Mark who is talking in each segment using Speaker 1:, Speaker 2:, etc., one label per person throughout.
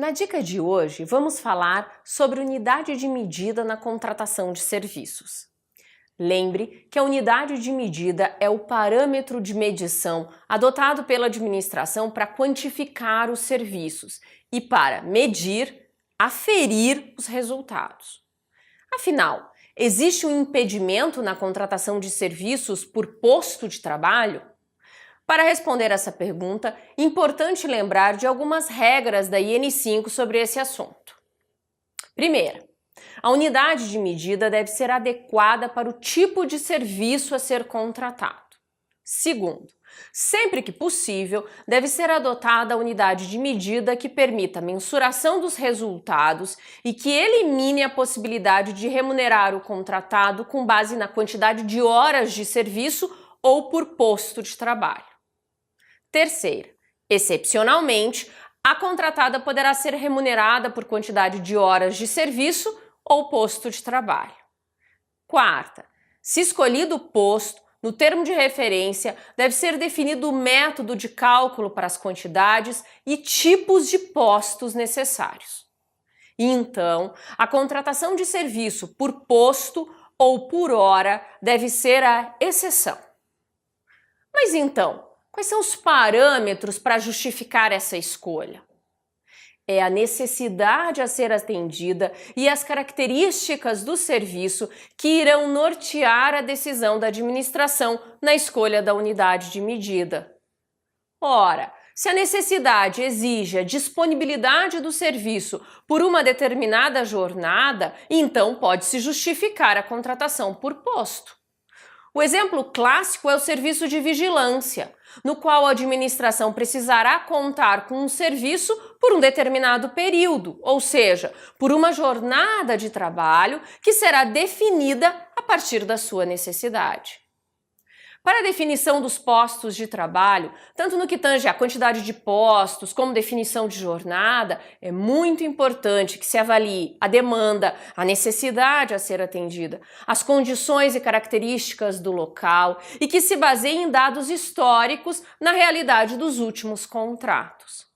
Speaker 1: Na dica de hoje, vamos falar sobre unidade de medida na contratação de serviços. Lembre que a unidade de medida é o parâmetro de medição adotado pela administração para quantificar os serviços e para medir, aferir os resultados. Afinal, existe um impedimento na contratação de serviços por posto de trabalho? Para responder essa pergunta, é importante lembrar de algumas regras da IN5 sobre esse assunto. Primeira, a unidade de medida deve ser adequada para o tipo de serviço a ser contratado. Segundo, sempre que possível, deve ser adotada a unidade de medida que permita a mensuração dos resultados e que elimine a possibilidade de remunerar o contratado com base na quantidade de horas de serviço ou por posto de trabalho. Terceira, excepcionalmente, a contratada poderá ser remunerada por quantidade de horas de serviço ou posto de trabalho. Quarta, se escolhido o posto, no termo de referência deve ser definido o método de cálculo para as quantidades e tipos de postos necessários. E então, a contratação de serviço por posto ou por hora deve ser a exceção. Mas então, quais são os parâmetros para justificar essa escolha? É a necessidade a ser atendida e as características do serviço que irão nortear a decisão da administração na escolha da unidade de medida. Ora, se a necessidade exige a disponibilidade do serviço por uma determinada jornada, então pode-se justificar a contratação por posto. O exemplo clássico é o serviço de vigilância, no qual a administração precisará contar com um serviço por um determinado período, ou seja, por uma jornada de trabalho que será definida a partir da sua necessidade. Para a definição dos postos de trabalho, tanto no que tange à quantidade de postos como definição de jornada, é muito importante que se avalie a demanda, a necessidade a ser atendida, as condições e características do local e que se baseie em dados históricos na realidade dos últimos contratos.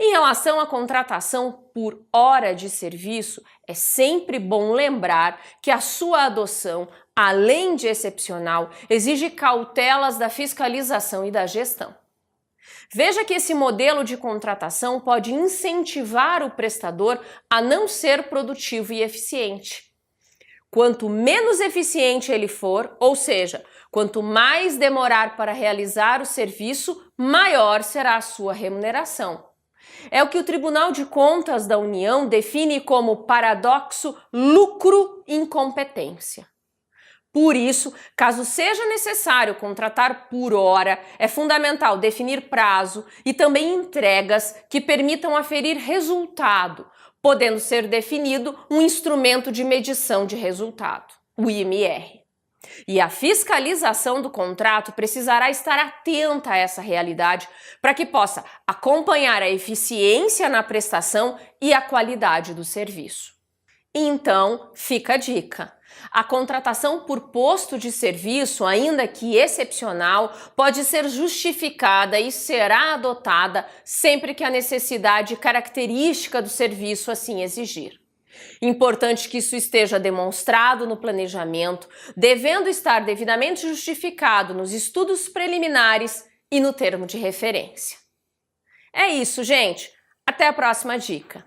Speaker 1: Em relação à contratação por hora de serviço, é sempre bom lembrar que a sua adoção, além de excepcional, exige cautelas da fiscalização e da gestão. Veja que esse modelo de contratação pode incentivar o prestador a não ser produtivo e eficiente. Quanto menos eficiente ele for, ou seja, quanto mais demorar para realizar o serviço, maior será a sua remuneração. É o que o Tribunal de Contas da União define como paradoxo lucro-incompetência. Por isso, caso seja necessário contratar por hora, é fundamental definir prazo e também entregas que permitam aferir resultado, podendo ser definido um instrumento de medição de resultado, o IMR. E a fiscalização do contrato precisará estar atenta a essa realidade para que possa acompanhar a eficiência na prestação e a qualidade do serviço. Então, fica a dica. A contratação por posto de serviço, ainda que excepcional, pode ser justificada e será adotada sempre que a necessidade característica do serviço assim exigir. Importante que isso esteja demonstrado no planejamento, devendo estar devidamente justificado nos estudos preliminares e no termo de referência. É isso, gente. Até a próxima dica.